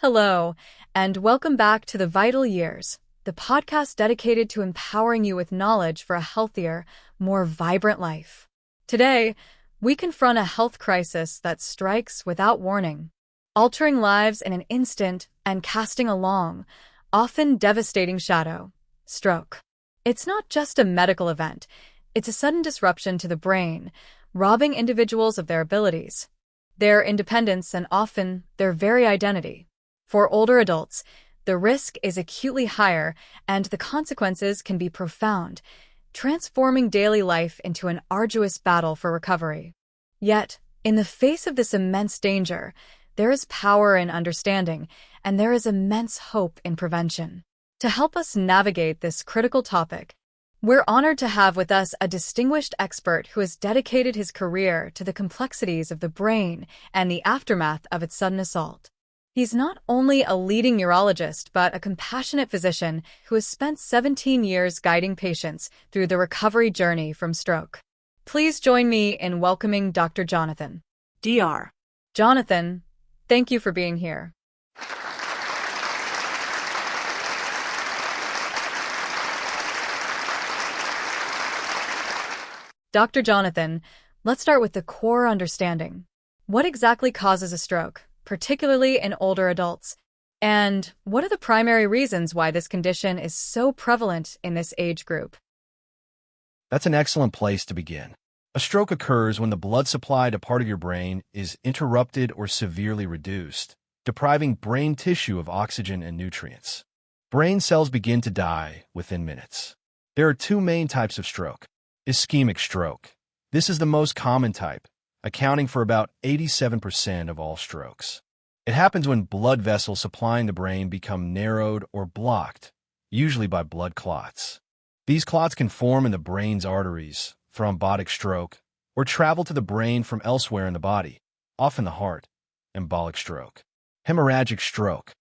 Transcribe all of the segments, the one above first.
Hello, and welcome back to The Vital Years, the podcast dedicated to empowering you with knowledge for a healthier, more vibrant life. Today, we confront a health crisis that strikes without warning, altering lives in an instant and casting a long, often devastating shadow: stroke. It's not just a medical event, it's a sudden disruption to the brain, robbing individuals of their abilities, their independence, and often their very identity. For older adults, the risk is acutely higher and the consequences can be profound, transforming daily life into an arduous battle for recovery. Yet, in the face of this immense danger, there is power in understanding, and there is immense hope in prevention. To help us navigate this critical topic, we're honored to have with us a distinguished expert who has dedicated his career to the complexities of the brain and the aftermath of its sudden assault. He's not only a leading neurologist, but a compassionate physician who has spent 17 years guiding patients through the recovery journey from stroke. Please join me in welcoming Dr. Jonathan. Dr. Jonathan, thank you for being here. Dr. Jonathan, let's start with the core understanding. What exactly causes a stroke, particularly in older adults? And what are the primary reasons why this condition is so prevalent in this age group? That's an excellent place to begin. A stroke occurs when the blood supply to part of your brain is interrupted or severely reduced, depriving brain tissue of oxygen and nutrients. Brain cells begin to die within minutes. There are two main types of stroke. Ischemic stroke. This is the most common type, accounting for about 87% of all strokes. It happens when blood vessels supplying the brain become narrowed or blocked, usually by blood clots. These clots can form in the brain's arteries, thrombotic stroke, or travel to the brain from elsewhere in the body, often the heart, embolic stroke. Hemorrhagic stroke.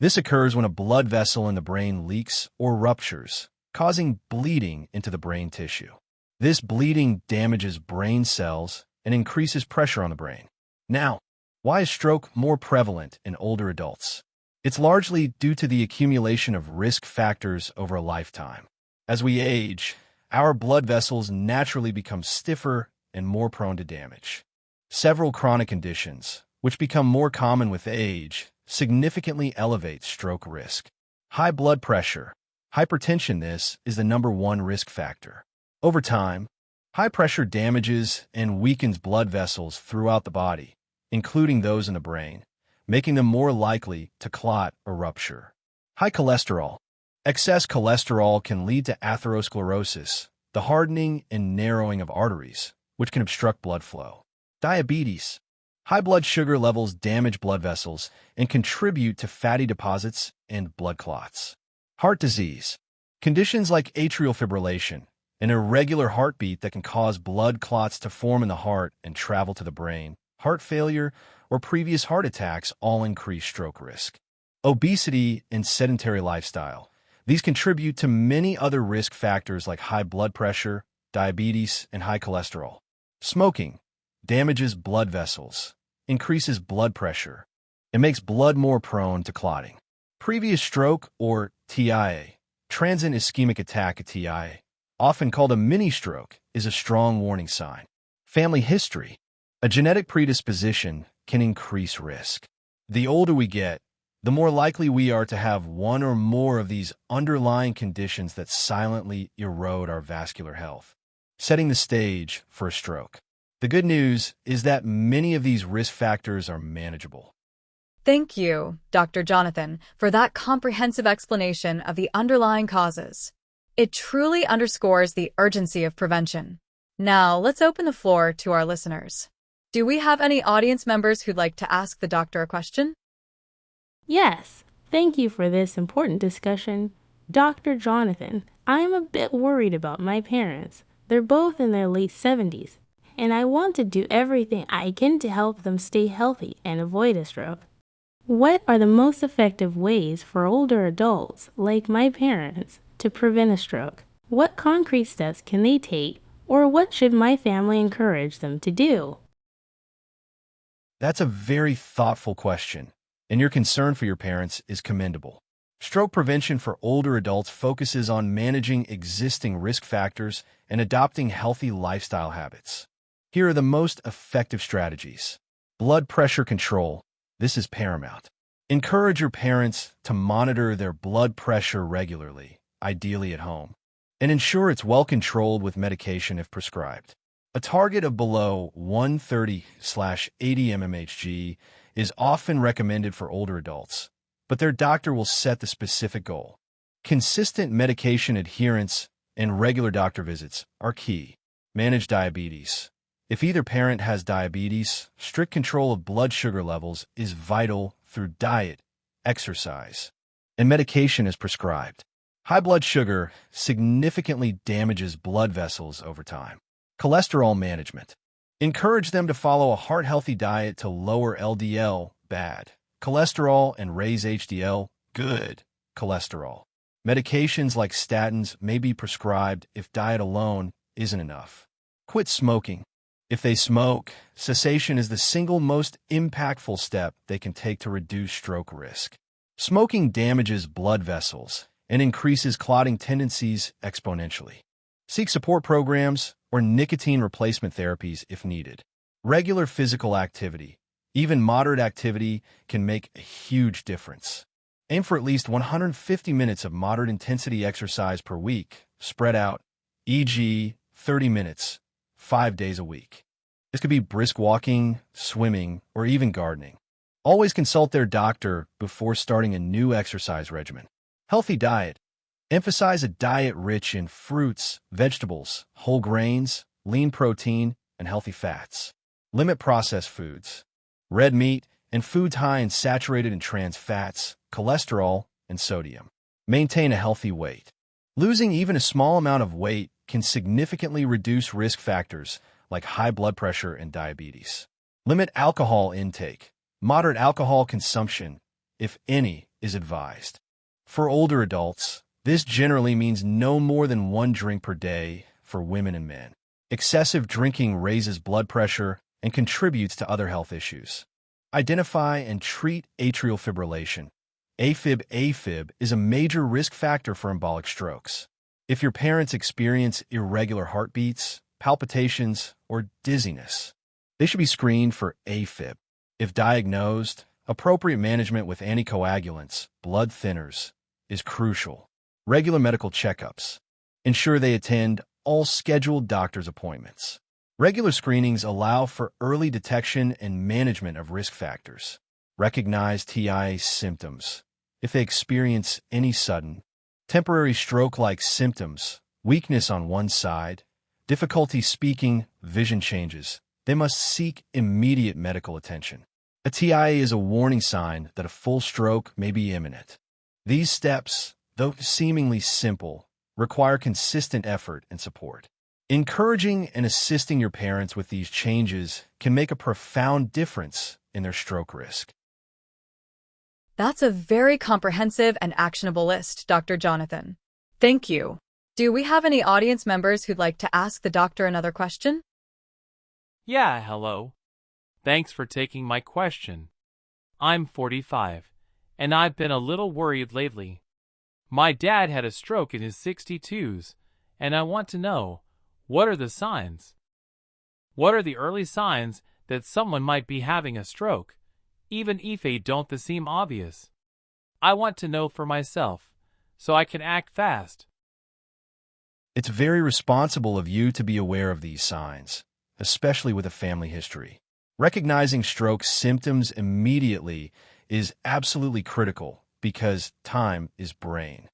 This occurs when a blood vessel in the brain leaks or ruptures, causing bleeding into the brain tissue. This bleeding damages brain cells and increases pressure on the brain. Now, why is stroke more prevalent in older adults? It's largely due to the accumulation of risk factors over a lifetime. As we age, our blood vessels naturally become stiffer and more prone to damage. Several chronic conditions, which become more common with age, significantly elevate stroke risk. High blood pressure. Hypertension. This is the #1 risk factor. Over time, high pressure damages and weakens blood vessels throughout the body, including those in the brain, making them more likely to clot or rupture. High cholesterol. Excess cholesterol can lead to atherosclerosis, the hardening and narrowing of arteries, which can obstruct blood flow. Diabetes. High blood sugar levels damage blood vessels and contribute to fatty deposits and blood clots. Heart disease. Conditions like atrial fibrillation, an irregular heartbeat that can cause blood clots to form in the heart and travel to the brain, heart failure, or previous heart attacks all increase stroke risk. Obesity and sedentary lifestyle. These contribute to many other risk factors like high blood pressure, diabetes, and high cholesterol. Smoking damages blood vessels, increases blood pressure, and makes blood more prone to clotting. Previous stroke, or TIA, transient ischemic attack, a TIA, often called a mini-stroke, is a strong warning sign. Family history. A genetic predisposition can increase risk. The older we get, the more likely we are to have one or more of these underlying conditions that silently erode our vascular health, setting the stage for a stroke. The good news is that many of these risk factors are manageable. Thank you, Dr. Jonathan, for that comprehensive explanation of the underlying causes. It truly underscores the urgency of prevention. Now, let's open the floor to our listeners. Do we have any audience members who'd like to ask the doctor a question? Yes, thank you for this important discussion. Dr. Jonathan, I am a bit worried about my parents. They're both in their late 70s, and I want to do everything I can to help them stay healthy and avoid a stroke. What are the most effective ways for older adults, like my parents, to prevent a stroke? What concrete steps can they take, or what should my family encourage them to do? That's a very thoughtful question. and your concern for your parents is commendable. Stroke prevention for older adults focuses on managing existing risk factors and adopting healthy lifestyle habits. Here are the most effective strategies. Blood pressure control. This is paramount. Encourage your parents to monitor their blood pressure regularly, ideally at home, and ensure it's well controlled with medication if prescribed. A target of below 130/80 mmHg is often recommended for older adults, but their doctor will set the specific goal. Consistent medication adherence and regular doctor visits are key. Manage diabetes. If either parent has diabetes, strict control of blood sugar levels is vital through diet, exercise, and medication as prescribed. High blood sugar significantly damages blood vessels over time. Cholesterol management. Encourage them to follow a heart-healthy diet to lower LDL, bad cholesterol, and raise HDL, good cholesterol. Medications like statins may be prescribed if diet alone isn't enough. Quit smoking. If they smoke, cessation is the single most impactful step they can take to reduce stroke risk. Smoking damages blood vessels and increases clotting tendencies exponentially. Seek support programs or nicotine replacement therapies if needed. Regular physical activity, even moderate activity, can make a huge difference. Aim for at least 150 minutes of moderate intensity exercise per week, spread out, e.g., 30 minutes, 5 days a week. This could be brisk walking, swimming, or even gardening. Always consult their doctor before starting a new exercise regimen. Healthy diet. Emphasize a diet rich in fruits, vegetables, whole grains, lean protein, and healthy fats. Limit processed foods, red meat, and foods high in saturated and trans fats, cholesterol, and sodium. Maintain a healthy weight. Losing even a small amount of weight can significantly reduce risk factors like high blood pressure and diabetes. Limit alcohol intake. Moderate alcohol consumption, if any, is advised. For older adults, this generally means no more than 1 drink per day for women and men. Excessive drinking raises blood pressure and contributes to other health issues. Identify and treat atrial fibrillation. AFib is a major risk factor for embolic strokes. If your parents experience irregular heartbeats, palpitations, or dizziness, they should be screened for AFib. If diagnosed, appropriate management with anticoagulants, blood thinners, is crucial. Regular medical checkups. Ensure they attend all scheduled doctor's appointments. Regular screenings allow for early detection and management of risk factors. Recognize TIA symptoms. If they experience any sudden, temporary stroke-like symptoms, weakness on one side, difficulty speaking, vision changes, they must seek immediate medical attention. A TIA is a warning sign that a full stroke may be imminent. These steps, though seemingly simple, require consistent effort and support. Encouraging and assisting your parents with these changes can make a profound difference in their stroke risk. That's a very comprehensive and actionable list, Dr. Jonathan. Thank you. Do we have any audience members who'd like to ask the doctor another question? Yeah, hello. Thanks for taking my question. I'm 45, and I've been a little worried lately. My dad had a stroke in his 62s, and I want to know, what are the signs? What are the early signs that someone might be having a stroke, even if they don't seem obvious? I want to know for myself, so I can act fast. It's very responsible of you to be aware of these signs, especially with a family history. Recognizing stroke symptoms immediately is absolutely critical because time is brain.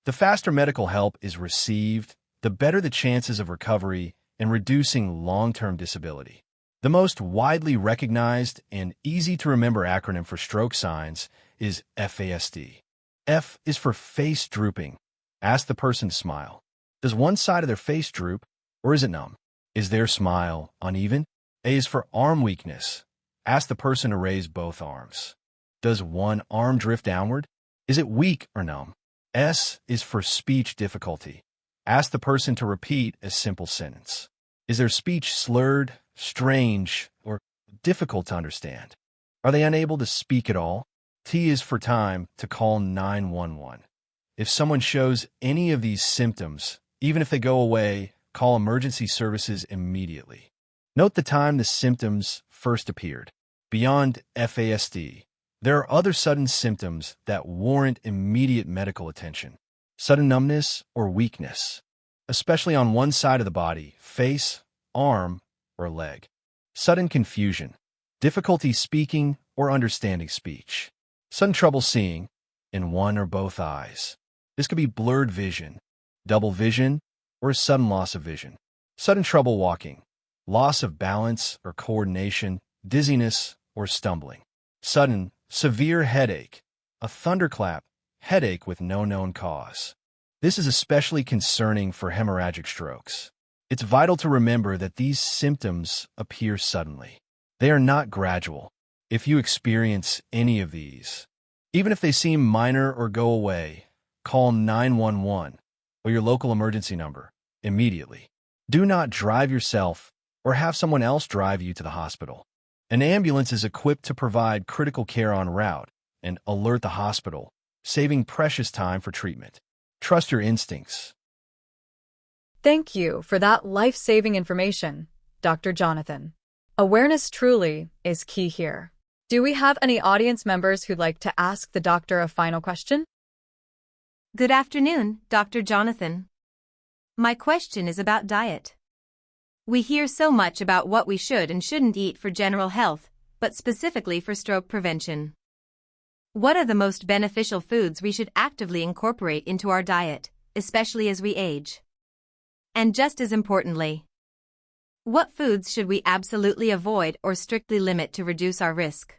The faster medical help is received, the better the chances of recovery and reducing long-term disability. The most widely recognized and easy-to-remember acronym for stroke signs is F.A.S.T. F is for face drooping. Ask the person to smile. Does one side of their face droop, or is it numb? Is their smile uneven? A is for arm weakness. Ask the person to raise both arms. Does one arm drift downward? Is it weak or numb? S is for speech difficulty. Ask the person to repeat a simple sentence. Is their speech slurred, strange, or difficult to understand? Are they unable to speak at all? T is for time to call 911. If someone shows any of these symptoms, even if they go away, call emergency services immediately. Note the time the symptoms first appeared. Beyond F.A.S.T, there are other sudden symptoms that warrant immediate medical attention. Sudden numbness or weakness, especially on one side of the body, face, arm, or leg. Sudden confusion, difficulty speaking or understanding speech. Sudden trouble seeing in one or both eyes. This could be blurred vision, double vision, or a sudden loss of vision. Sudden trouble walking, loss of balance or coordination, dizziness or stumbling. Sudden, severe headache, a thunderclap, headache with no known cause. This is especially concerning for hemorrhagic strokes. It's vital to remember that these symptoms appear suddenly. They are not gradual. If you experience any of these, even if they seem minor or go away, call 911 or your local emergency number immediately. Do not drive yourself or have someone else drive you to the hospital. An ambulance is equipped to provide critical care en route and alert the hospital, saving precious time for treatment. Trust your instincts. Thank you for that life-saving information, Dr. Jonathan. Awareness truly is key here. Do we have any audience members who'd like to ask the doctor a final question? Good afternoon, Dr. Jonathan. My question is about diet. We hear so much about what we should and shouldn't eat for general health, but specifically for stroke prevention. What are the most beneficial foods we should actively incorporate into our diet, especially as we age? And just as importantly, what foods should we absolutely avoid or strictly limit to reduce our risk?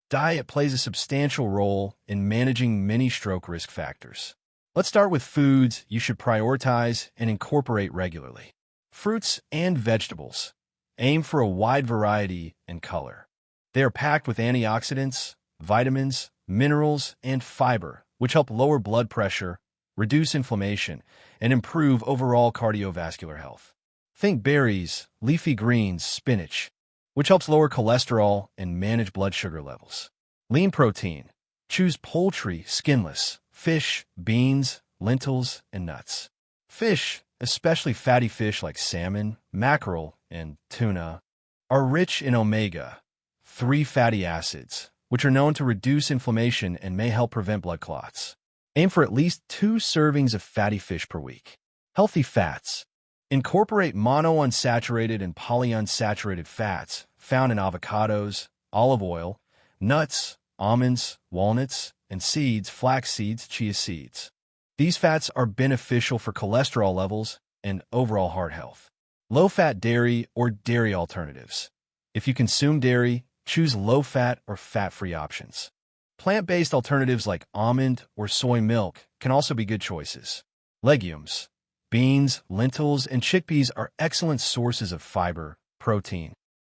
Diet plays a substantial role in managing many stroke risk factors. Let's start with foods you should prioritize and incorporate regularly. Fruits and vegetables. Aim for a wide variety and color. They are packed with antioxidants, vitamins, minerals, and fiber, which help lower blood pressure, reduce inflammation, and improve overall cardiovascular health. Think berries, leafy greens, spinach, which helps lower cholesterol and manage blood sugar levels. Lean protein. Choose poultry, skinless, fish, beans, lentils, and nuts. Fish, especially fatty fish like salmon, mackerel, and tuna, are rich in omega-3 fatty acids, which are known to reduce inflammation and may help prevent blood clots. Aim for at least 2 servings of fatty fish per week. Healthy fats. Incorporate monounsaturated and polyunsaturated fats found in avocados, olive oil, nuts, almonds, walnuts, and seeds, flax seeds, chia seeds. These fats are beneficial for cholesterol levels and overall heart health. Low-fat dairy or dairy alternatives. If you consume dairy, choose low-fat or fat-free options. Plant-based alternatives like almond or soy milk can also be good choices. Legumes. Beans, lentils, and chickpeas are excellent sources of fiber, protein,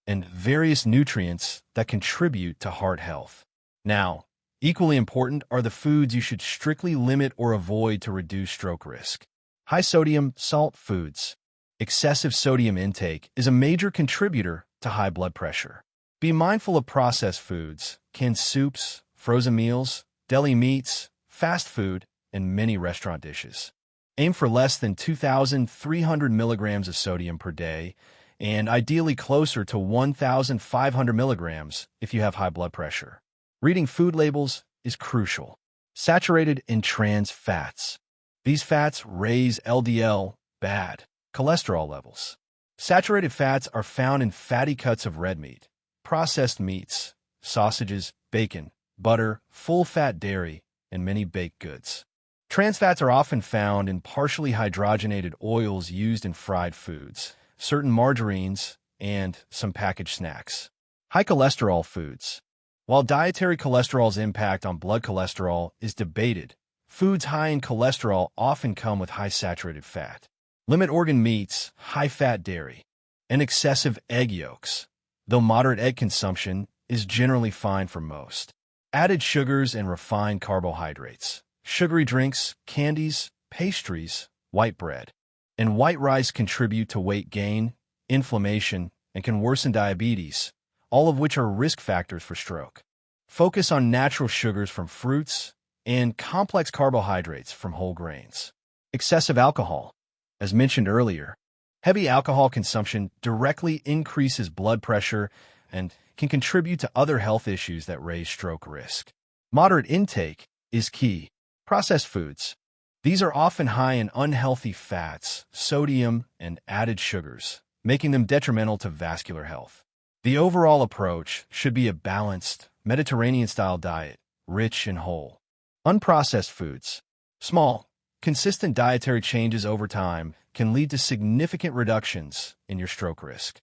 and various nutrients that contribute to heart health. Now, equally important are the foods you should strictly limit or avoid to reduce stroke risk. High-sodium, salt foods. Excessive sodium intake is a major contributor to high blood pressure. Be mindful of processed foods, canned soups, frozen meals, deli meats, fast food, and many restaurant dishes. Aim for less than 2,300 milligrams of sodium per day, and ideally closer to 1,500 milligrams if you have high blood pressure. Reading food labels is crucial. Saturated and trans fats. These fats raise LDL, bad cholesterol levels. Saturated fats are found in fatty cuts of red meat, processed meats, sausages, bacon, butter, full-fat dairy, and many baked goods. Trans fats are often found in partially hydrogenated oils used in fried foods, certain margarines, and some packaged snacks. High cholesterol foods. While dietary cholesterol's impact on blood cholesterol is debated, foods high in cholesterol often come with high saturated fat. Limit organ meats, high-fat dairy, and excessive egg yolks, though moderate egg consumption is generally fine for most. Added sugars and refined carbohydrates. Sugary drinks, candies, pastries, white bread, and white rice contribute to weight gain, inflammation, and can worsen diabetes, all of which are risk factors for stroke. Focus on natural sugars from fruits and complex carbohydrates from whole grains. Excessive alcohol. As mentioned earlier, heavy alcohol consumption directly increases blood pressure and can contribute to other health issues that raise stroke risk. Moderate intake is key. Processed foods. These are often high in unhealthy fats, sodium, and added sugars, making them detrimental to vascular health. The overall approach should be a balanced, Mediterranean-style diet, rich and whole. Unprocessed foods. Small, consistent dietary changes over time can lead to significant reductions in your stroke risk.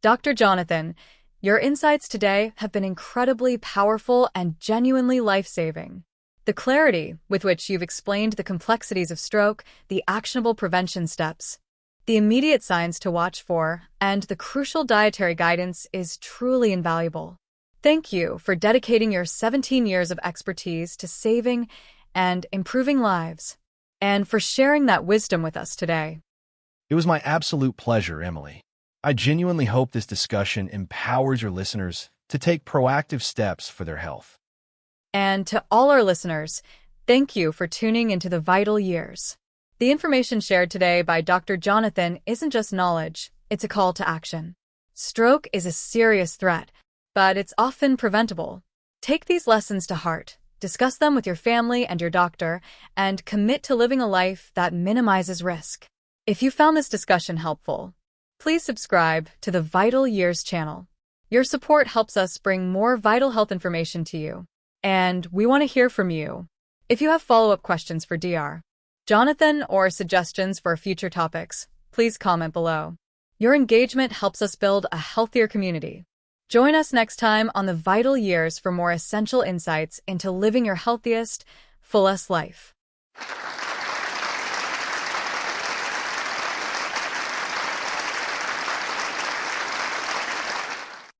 Dr. Jonathan, your insights today have been incredibly powerful and genuinely life-saving. The clarity with which you've explained the complexities of stroke, the actionable prevention steps, the immediate signs to watch for, and the crucial dietary guidance is truly invaluable. Thank you for dedicating your 17 years of expertise to saving and improving lives, and for sharing that wisdom with us today. It was my absolute pleasure, Emily. I genuinely hope this discussion empowers your listeners to take proactive steps for their health. And to all our listeners, thank you for tuning into the Vital Years. The information shared today by Dr. Jonathan isn't just knowledge, it's a call to action. Stroke is a serious threat, but it's often preventable. Take these lessons to heart, discuss them with your family and your doctor, and commit to living a life that minimizes risk. If you found this discussion helpful, please subscribe to the Vital Years channel. Your support helps us bring more vital health information to you, and we want to hear from you. If you have follow-up questions for Dr. Jonathan or suggestions for future topics, please comment below. Your engagement helps us build a healthier community. Join us next time on the Vital Years for more essential insights into living your healthiest, fullest life.